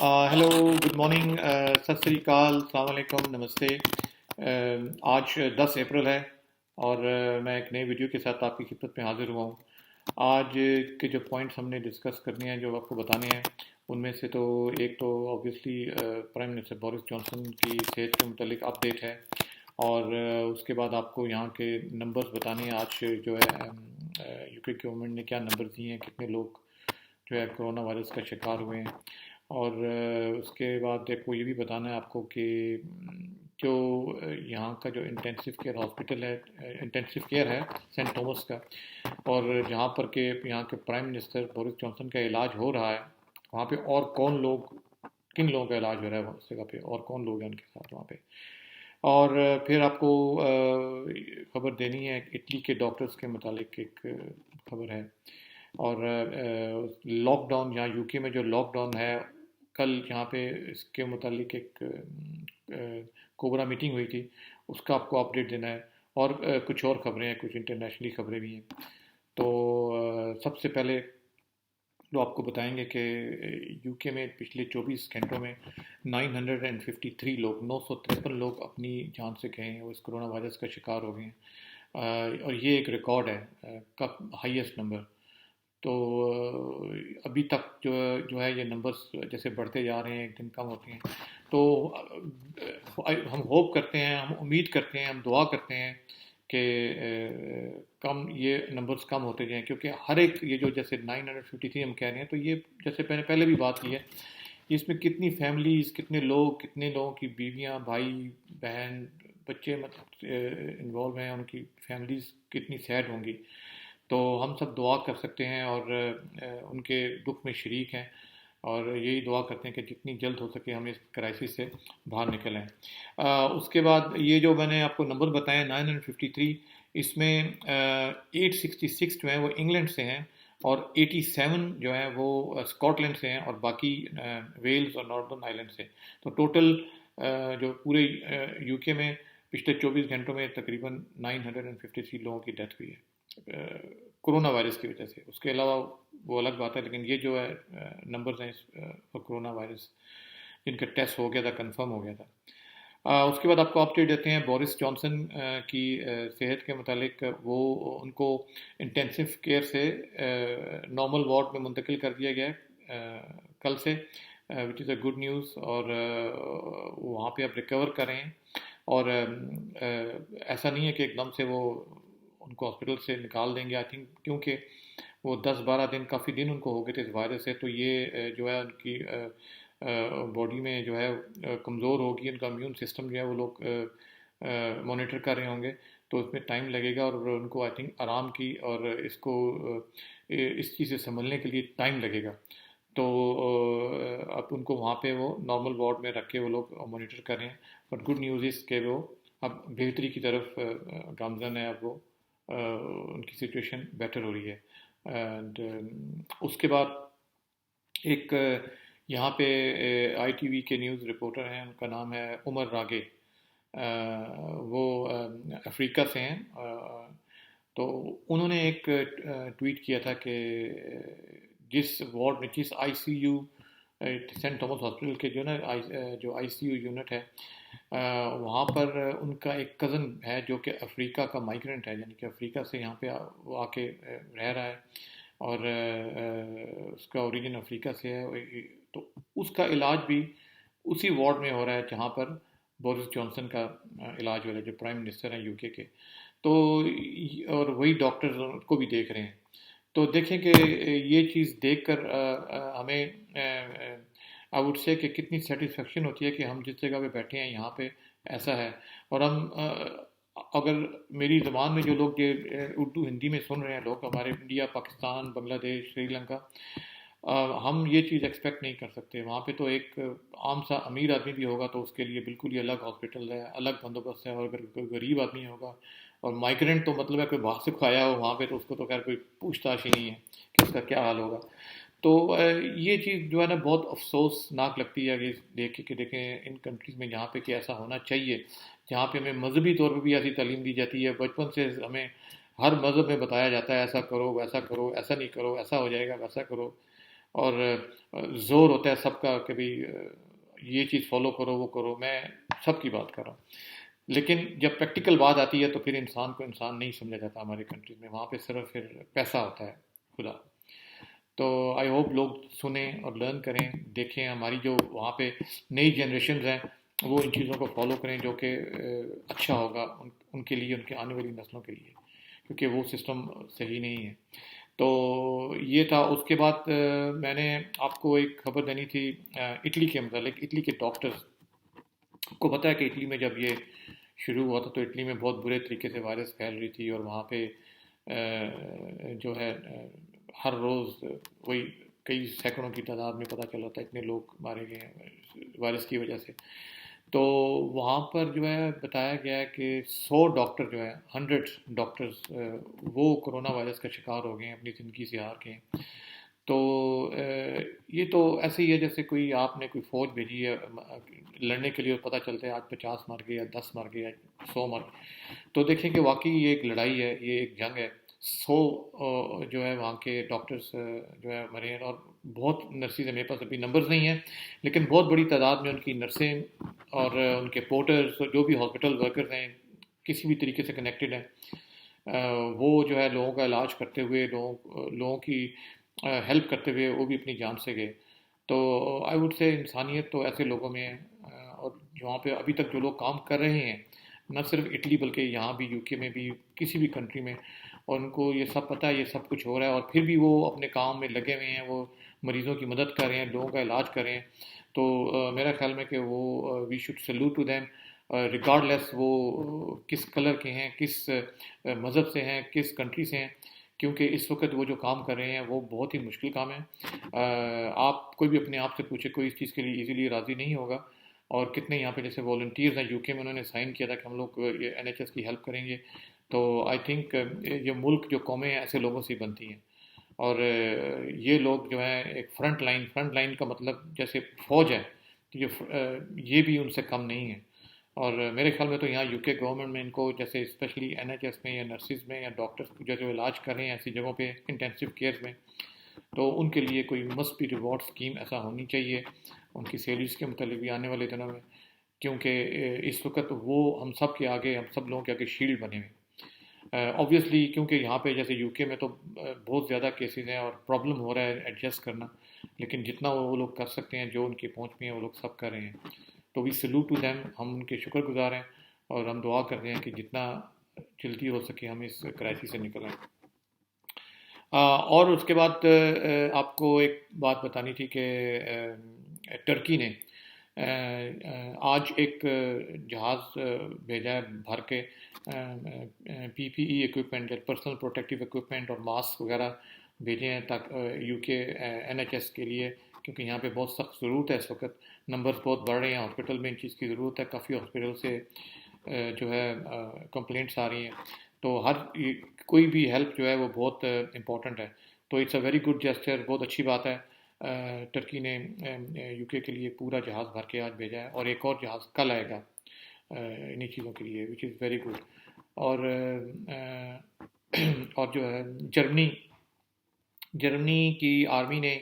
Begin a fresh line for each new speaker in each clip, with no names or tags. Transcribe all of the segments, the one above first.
Hello, good morning, सत श्री अकाल, अस्सलाम वालेकुम, नमस्ते। आज 10 अप्रैल है और मैं एक नई वीडियो के साथ आपकी खिदमत में हाजिर हुआ हूँ। आज के जो पॉइंट्स हमने डिस्कस करने हैं, जो आपको बताने हैं, उनमें से तो एक तो obviously prime minister Boris Johnson की सेहत के मुतालिक अपडेट है और उसके बाद आपको यहाँ के नंबर्स बताने हैं। आज जो है यूके गवर्नमेंट ने क्या नंबर दिए हैं, कितने लोग जो है कोरोना वायरस का शिकार हुए हैं। और उसके बाद आपको ये भी बताना है आपको कि जो यहाँ का जो इंटेंसिव केयर हॉस्पिटल है, इंटेंसिव केयर है सेंट थॉमस का, और जहाँ पर के यहाँ के प्राइम मिनिस्टर बोरिस जॉनसन का इलाज हो रहा है, वहाँ पे और कौन लोग, किन लोगों का इलाज हो रहा है उस जगह पे, और कौन लोग हैं उनके साथ वहाँ पे। और फिर आपको खबर देनी है इटली के डॉक्टर्स के मुतालिक एक खबर है। और लॉकडाउन, यहाँ यूके में जो लॉकडाउन है, कल यहाँ पे इसके मुतालिक एक कोबरा मीटिंग हुई थी, उसका आपको अपडेट देना है। और कुछ और खबरें हैं, कुछ इंटरनेशनली खबरें भी हैं। तो सबसे पहले तो आपको बताएंगे कि यूके में पिछले 24 घंटों में 953 लोग 953 लोग अपनी जान से गए हैं, वो इस कोरोना वायरस का शिकार हो गए हैं। और ये एक रिकॉर्ड है का हाईएस्ट नंबर। तो अभी तक जो है ये नंबर्स जैसे बढ़ते जा रहे हैं, एक दिन कम होते हैं। तो हम होप करते हैं, हम उम्मीद करते हैं, हम दुआ करते हैं कि कम ये नंबर्स कम होते जाएं, क्योंकि हर एक ये जो जैसे 953 हम कह रहे हैं, तो ये जैसे पहले पहले भी बात की है, इसमें कितनी फैमिलीज़, कितने लोगों की बीवियां, भाई, बहन, बच्चे मतलब इन्वॉल्व हैं, उनकी फैमिलीज़ कितनी सैड होंगी। तो हम सब दुआ कर सकते हैं और उनके दुख में शरीक हैं, और यही दुआ करते हैं कि जितनी जल्द हो सके हम इस क्राइसिस से बाहर निकलें। उसके बाद ये जो मैंने आपको नंबर बताए 953, इसमें 866 जो हैं वो इंग्लैंड से हैं, और 87 जो हैं वो स्कॉटलैंड से हैं, और बाकी वेल्स और नॉर्दर्न आइलैंड से। तो टोटल जो पूरे यूके में पिछले 24 घंटों में तकरीबन 953 लोगों की डेथ हुई है कोरोना वायरस की वजह से। उसके अलावा वो अलग बात है, लेकिन ये जो है नंबर्स हैं कोरोना वायरस जिनका टेस्ट हो गया था, कंफर्म हो गया था। उसके बाद आपको अपडेट देते हैं बोरिस जॉनसन की सेहत के मुतालिक। वो उनको इंटेंसिव केयर से नॉर्मल वार्ड में मुंतकिल कर दिया गया है कल से, which is a good news. और वहाँ पे अब रिकवर कर रहे हैं, और ऐसा नहीं है कि एकदम से वो उनको हॉस्पिटल से निकाल देंगे, आई थिंक, क्योंकि वो 10-12 दिन, काफ़ी दिन उनको हो गए थे इस वायरस से। तो ये जो है उनकी बॉडी में जो है कमज़ोर होगी, उनका इम्यून सिस्टम जो है वो लोग मॉनिटर कर रहे होंगे, तो उसमें टाइम लगेगा, और उनको आई थिंक आराम की और इसको इस चीज़ से संभलने के लिए टाइम लगेगा। तो अब उनको वहाँ पे वो नॉर्मल वार्ड में रख के वो लोग मॉनिटर कर रहे हैं। बट गुड न्यूज़ इस के वो अब बेहतरी की तरफ गामजन है, अब वो उनकी सिचुएशन बेटर हो रही है। एंड उसके बाद एक यहाँ पे आईटीवी के न्यूज़ रिपोर्टर हैं, उनका नाम है उमर रागे। वो अफ्रीका से हैं। तो उन्होंने एक ट्वीट किया था कि जिस वार्ड में, जिस आईसीयू सेंट थॉमस हॉस्पिटल के जो आईसीयू यूनिट है, वहाँ पर उनका एक कज़न है जो कि अफ्रीका का माइग्रेंट है, यानी कि अफ्रीका से यहाँ पे वो आके रह रहा है, और उसका ओरिजिन अफ्रीका से है। तो उसका इलाज भी उसी वार्ड में हो रहा है जहाँ पर बोरिस जॉनसन का इलाज हो रहा है, जो प्राइम मिनिस्टर हैं यूके के। तो और वही डॉक्टर्स उनको भी देख रहे हैं। तो देखें कि ये चीज़ देखकर हमें आई वुड से कि कितनी सेटिस्फेक्शन होती है कि हम जिस जगह पे बैठे हैं यहाँ पे ऐसा है। और हम अगर मेरी ज़बान में जो लोग ये उर्दू हिंदी में सुन रहे हैं, लोग हमारे इंडिया, पाकिस्तान, बांग्लादेश, श्रीलंका, हम ये चीज़ एक्सपेक्ट नहीं कर सकते। वहाँ पे तो एक आम सा अमीर आदमी भी होगा तो उसके लिए बिल्कुल ही अलग हॉस्पिटल है, अलग बंदोबस्त है, और अगर कोई गरीब आदमी होगा और माइग्रेंट, तो मतलब है कोई बाहर से आया हो वहाँ पे, तो उसको तो खैर कोई पूछताछ ही नहीं है कि उसका क्या हाल होगा। तो ये चीज़ जो है ना बहुत अफसोसनाक लगती है कि देखें इन कंट्रीज़ में जहाँ पे कि ऐसा होना चाहिए, जहाँ पे हमें मजहबी तौर पे भी ऐसी तालीम दी जाती है, बचपन से हमें हर मज़हब में बताया जाता है ऐसा करो, वैसा करो, ऐसा नहीं करो, ऐसा हो जाएगा, वैसा करो। और ज़ोर होता है सबका कि भाई ये चीज़ फॉलो करो वो करो, मैं सबकी बात कर रहा हूँ। लेकिन जब प्रैक्टिकल बात आती है तो फिर इंसान को इंसान नहीं समझा जाता हमारी कंट्री में, वहाँ पे सिर्फ फिर पैसा होता है, खुदा। तो आई होप लोग सुने और लर्न करें, देखें हमारी जो वहाँ पे नई जनरेशन हैं वो इन चीज़ों को फॉलो करें, जो कि अच्छा होगा उनके लिए, उनके आने वाली नस्लों के लिए, क्योंकि वो सिस्टम सही नहीं है। तो ये था। उसके बाद मैंने आपको एक खबर देनी थी इटली के मतलब, इटली के डॉक्टर्स को पता है कि इटली में जब ये शुरू हुआ था तो इटली में बहुत बुरे तरीके से वायरस फैल रही थी, और वहाँ पे जो है हर रोज़ वही कई सैकड़ों की तादाद में पता चला था इतने लोग मारे गए हैं वायरस की वजह से। तो वहाँ पर जो है बताया गया है कि 100 डॉक्टर जो है, 100 डॉक्टर्स वो कोरोना वायरस का शिकार हो गए हैं, अपनी ज़िंदगी से हार गए हैं। तो ये तो ऐसे ही है जैसे कोई आपने कोई फ़ौज भेजी है लड़ने के लिए, और पता चलता है आज 50 मर गए या 10 मर गए या 100 मर गए। तो देखें कि वाकई ये एक लड़ाई है, ये एक जंग है। 100 जो है वहाँ के डॉक्टर्स जो है मरे हैं, और बहुत नर्सेज है, मेरे पास अभी नंबर्स नहीं हैं, लेकिन बहुत बड़ी तादाद में उनकी नर्सें और उनके पोर्टर्स, जो भी हॉस्पिटल वर्कर्स हैं, किसी भी तरीके से कनेक्टेड हैं, वो जो है लोगों का इलाज करते हुए, लोगों की हेल्प करते हुए वो भी अपनी जान से गए। तो आई वुड से इंसानियत तो ऐसे लोगों में है। और वहाँ पे अभी तक जो लोग काम कर रहे हैं, न सिर्फ इटली बल्कि यहाँ भी, यूके में भी, किसी भी कंट्री में, और उनको ये सब पता है ये सब कुछ हो रहा है, और फिर भी वो अपने काम में लगे हुए हैं, वो मरीज़ों की मदद कर रहे हैं, लोगों का इलाज कर रहे हैं। तो मेरा ख्याल में कि वो we should salute to them, regardless वो किस कलर के हैं, किस मज़हब से हैं, किस कंट्री से हैं, क्योंकि इस वक्त वो जो काम कर रहे हैं वो बहुत ही मुश्किल काम है। आप कोई भी अपने आप से पूछे, कोई इस चीज़ के लिए इजीली राज़ी नहीं होगा। और कितने यहाँ पे जैसे वॉल्टियर्स हैं, यूके में उन्होंने साइन किया था कि हम लोग ये एनएचएस की हेल्प करेंगे। तो आई थिंक ये मुल्क, जो कौमें हैं, ऐसे लोगों से ही बनती हैं। और ये लोग जो हैं एक फ्रंट लाइन का मतलब जैसे फौज है, तो ये भी उनसे कम नहीं है। और मेरे ख्याल में तो यहाँ यूके गवर्नमेंट में इनको, जैसे स्पेशली एनएचएस में या नर्सिस में या डॉक्टर्स जो जो इलाज कर रहे हैं ऐसी जगहों पे, इंटेंसिव केयर में, तो उनके लिए कोई मस्ट बी रिवॉर्ड स्कीम ऐसा होनी चाहिए उनकी सैलरीज के मतलब भी आने वाले दिनों में। क्योंकि इस वक्त वो हम सब के आगे, हम सब लोगों के आगे शील्ड बने हुए। ऑब्वियसली क्योंकि यहाँ पे जैसे यूके में तो बहुत ज़्यादा केसेस हैं और प्रॉब्लम हो रहा है एडजस्ट करना, लेकिन जितना वो लोग कर सकते हैं, जो उनकी पहुँच में है, वो लोग सब कर रहे हैं। तो वी सल्यूट टू देम, हम उनके शुक्रगुजार हैं, और हम दुआ कर रहे हैं कि जितना जल्दी हो सके हम इस क्राइसिस से निकल आएँ। और उसके बाद आपको एक बात बतानी थी कि टर्की ने आज एक जहाज़ भेजा है भर के PPE equipment, personal protective equipment और मास्क वगैरह भेजे हैं, ताकि यूके एनएचएस के लिए, क्योंकि यहाँ पे बहुत सख्त ज़रूरत है इस वक्त। नंबर्स बहुत बढ़ रहे हैं, हॉस्पिटल में इन चीज़ की ज़रूरत है, काफ़ी हॉस्पिटल से जो है कंप्लेंट्स आ रही हैं। तो कोई भी हेल्प जो है वो बहुत इम्पोर्टेंट है। तो it's a very good gesture, बहुत अच्छी बात है। टर्की ने यूके के लिए पूरा जहाज़ भर के आज भेजा है, और एक और जहाज़ कल आएगा इन्हीं चीज़ों के लिए, विच इज़ वेरी गुड। और और जो है जर्मनी की आर्मी ने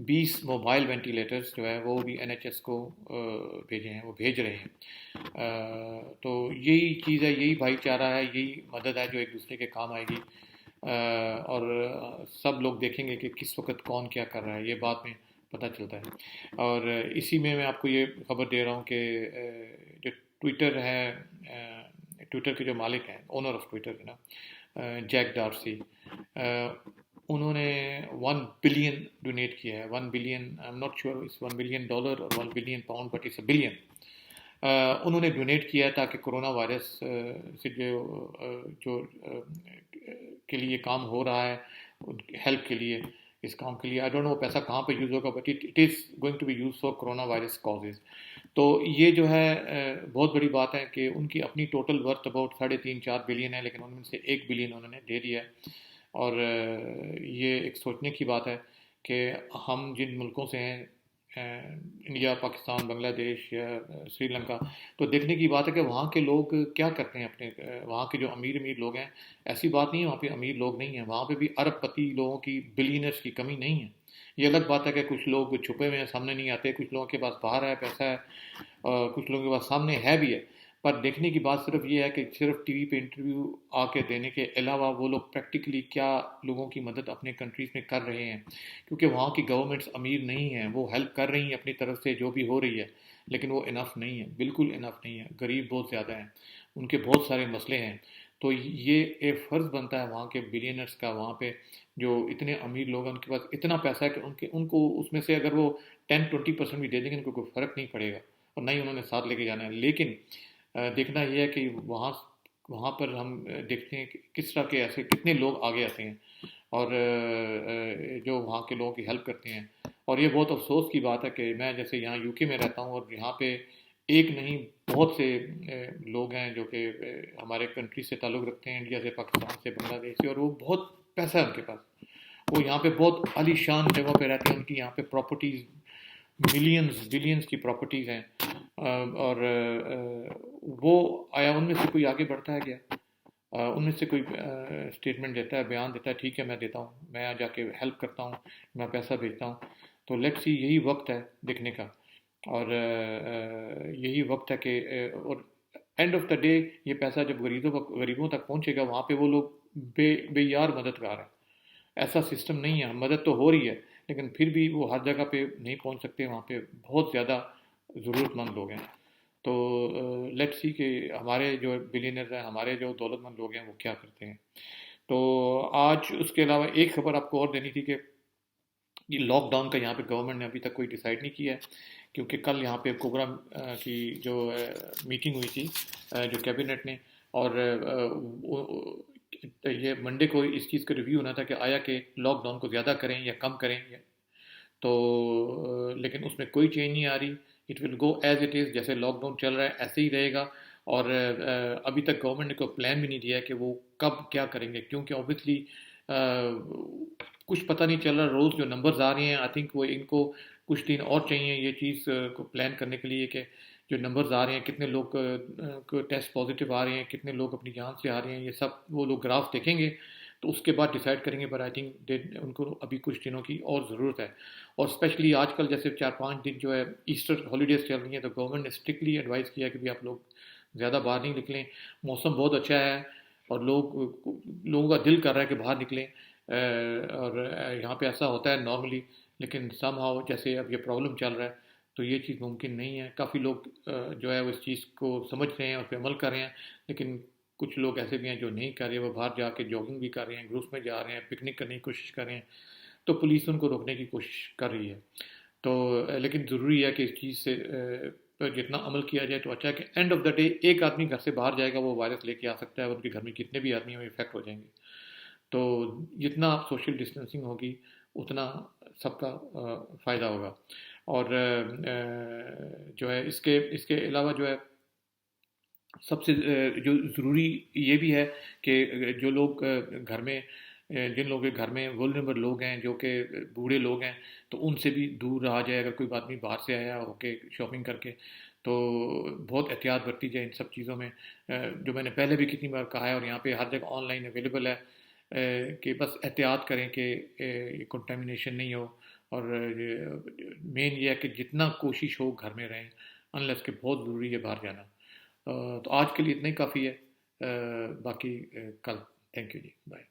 20 मोबाइल वेंटिलेटर्स जो है वो भी एनएचएस को भेजे हैं, वो भेज रहे हैं। तो यही चीज़ है, यही भाईचारा है, यही मदद है जो एक दूसरे के काम आएगी। और सब लोग देखेंगे कि किस वक्त कौन क्या कर रहा है, ये बाद में पता चलता है। और इसी में मैं आपको ये खबर दे रहा हूँ कि जो ट्विटर है, ट्विटर के जो मालिक हैं, ओनर ऑफ ट्विटर है ना, जैक डार्सी, उन्होंने 1 बिलियन डोनेट किया है। 1 billion, I am not sure it's $1 billion और 1 billion pound, but it's a billion. उन्होंने डोनेट किया ताकि कोरोना वायरस से जो के लिए काम हो रहा है, हेल्प के लिए, इस काम के लिए। आई डोंट नो पैसा कहाँ पे यूज़ होगा, but it is going to be use for corona virus causes. तो ये जो है बहुत बड़ी बात है कि उनकी अपनी टोटल वर्थ अबाउट 3.5-4 बिलियन है, लेकिन उनमें से 1 बिलियन उन्होंने दे दिया है। और ये एक सोचने की बात है कि हम जिन मुल्कों से हैं, इंडिया, पाकिस्तान, बांग्लादेश या श्रीलंका, तो देखने की बात है कि वहाँ के लोग क्या करते हैं अपने, वहाँ के जो अमीर अमीर लोग हैं, ऐसी बात नहीं है वहाँ पे अमीर लोग नहीं हैं, वहाँ पे भी अरबपति लोगों की, बिलियनर्स की कमी नहीं है। ये अलग बात है कि कुछ लोग छुपे हुए हैं, सामने नहीं आते, कुछ लोगों के पास बाहर है, पैसा है, कुछ लोगों के पास सामने है भी है। पर देखने की बात सिर्फ ये है कि सिर्फ टीवी पे इंटरव्यू आके देने के अलावा वो लोग प्रैक्टिकली क्या लोगों की मदद अपने कंट्रीज़ में कर रहे हैं, क्योंकि वहाँ की गवर्नमेंट्स अमीर नहीं हैं, वो हेल्प कर रही हैं अपनी तरफ से जो भी हो रही है, लेकिन वो इनफ नहीं है, बिल्कुल इनफ नहीं है। गरीब बहुत ज़्यादा हैं, उनके बहुत सारे मसले हैं। तो ये एक फ़र्ज़ बनता है वहाँ के बिलियनर्स का, वहाँ पे जो इतने अमीर लोग हैं उनके पास इतना पैसा है कि उनके उनको उसमें से अगर वो 10-20% भी दे देंगे उनको कोई फ़र्क नहीं पड़ेगा, और ना ही उन्होंने साथ लेके जाना है। लेकिन देखना ये है कि वहाँ वहाँ पर हम देखते हैं कि किस तरह के ऐसे कितने लोग आगे आते हैं और जो वहाँ के लोगों की हेल्प करते हैं। और ये बहुत अफसोस की बात है कि मैं जैसे यहाँ यूके में रहता हूँ और यहाँ पे एक नहीं बहुत से लोग हैं जो कि हमारे कंट्री से ताल्लुक़ रखते हैं, इंडिया से, पाकिस्तान से, बांग्लादेश से, और वो बहुत पैसा है उनके पास। वो यहाँ पे बहुत आलीशान जगह पे रहते हैं, उनकी यहाँ पे प्रॉपर्टीज़ मिलियंस बिलियंस की प्रॉपर्टीज़ हैं। और वो आया उनमें से कोई आगे बढ़ता है क्या? उनमें से कोई स्टेटमेंट देता है, बयान देता है, ठीक है मैं देता हूँ, मैं जाके हेल्प करता हूँ, मैं पैसा भेजता हूँ। तो लेट्स सी, यही वक्त है देखने का। और यही वक्त है कि और एंड ऑफ द डे ये पैसा जब गरीबों तक पहुँचेगा, वहाँ पे वो लोग बेयार मददगार हैं। ऐसा सिस्टम नहीं है, मदद तो हो रही है, लेकिन फिर भी वो हर जगह पे नहीं पहुंच सकते, वहाँ पे बहुत ज़्यादा ज़रूरतमंद लोग हैं। तो लेट्स सी कि हमारे जो बिलियनर्स हैं, हमारे जो दौलतमंद लोग हैं, वो क्या करते हैं। तो आज उसके अलावा एक खबर आपको और देनी थी कि ये लॉकडाउन का यहाँ पे गवर्नमेंट ने अभी तक कोई डिसाइड नहीं किया है, क्योंकि कल यहाँ पे प्रोग्राम की जो मीटिंग हुई थी जो कैबिनेट ने, और ये मंडे को इस चीज़ का रिव्यू होना था कि आया कि लॉकडाउन को ज़्यादा करें या कम करें। तो लेकिन उसमें कोई चेंज नहीं आ रही। It will go as it is, जैसे लॉकडाउन चल रहा है ऐसे ही रहेगा। और अभी तक गवर्नमेंट ने कोई प्लान भी नहीं दिया है कि वो कब क्या करेंगे, क्योंकि ऑब्वियसली कुछ पता नहीं चल रहा। रोज़ जो नंबर्स आ रहे हैं, आई थिंक वो इनको कुछ दिन और चाहिए ये चीज़ को प्लान करने के लिए, कि जो नंबर्स आ रहे हैं, कितने लोग को टेस्ट पॉजिटिव आ रहे हैं, कितने लोग अपनी जान से आ रहे हैं, ये सब वो लोग ग्राफ देखेंगे तो उसके बाद डिसाइड करेंगे। पर आई थिंक उनको अभी कुछ दिनों की और ज़रूरत है। और स्पेशली आजकल जैसे 4-5 दिन जो है ईस्टर हॉलीडेज़ चल रही हैं, तो गवर्नमेंट ने स्ट्रिक्टली एडवाइस किया कि भी आप लोग ज़्यादा बाहर नहीं निकलें। मौसम बहुत अच्छा है और लोगों का दिल कर रहा है कि बाहर निकलें। और यहाँ पे ऐसा होता है नॉर्मली, लेकिन समहाउ जैसे अब ये प्रॉब्लम चल रहा है तो ये चीज़ मुमकिन नहीं है। काफ़ी लोग जो है वो इस चीज़ को समझ रहे हैं और पे अमल कर रहे हैं, लेकिन कुछ लोग ऐसे भी हैं जो नहीं कर रहे, वो बाहर जाके जॉगिंग भी कर रहे हैं, ग्रुप्स में जा रहे हैं, पिकनिक करने की कोशिश कर रहे हैं। तो पुलिस उनको रोकने की कोशिश कर रही है। तो लेकिन ज़रूरी है कि इस चीज़ से पर जितना अमल किया जाए तो अच्छा है। कि एंड ऑफ द डे एक आदमी घर से बाहर जाएगा, वो वायरस लेके आ सकता है, और उनके घर में जितने भी आदमी हैं वो इफेक्ट हो जाएंगे। तो जितना सोशल डिस्टेंसिंग होगी उतना सबका फ़ायदा होगा। और जो है इसके इसके अलावा जो है सबसे जो ज़रूरी ये भी है कि जो लोग घर में जिन लोगों के घर में वुल्नरेबल लोग हैं, जो कि बूढ़े लोग हैं, तो उनसे भी दूर रहा जाए। अगर कोई आदमी बाहर से आया होके शॉपिंग करके, तो बहुत एहतियात बरती जाए इन सब चीज़ों में। जो मैंने पहले भी कितनी बार कहा है और यहाँ पे हर जगह ऑनलाइन अवेलेबल है, कि बस एहतियात करें कि ये कंटेमिनेशन नहीं हो। और मेन ये है कि जितना कोशिश हो घर में रहें, अनलेस कि बहुत ज़रूरी है बाहर जाना। तो आज के लिए इतना ही काफ़ी है। बाकी कल। Thank you ji, bye.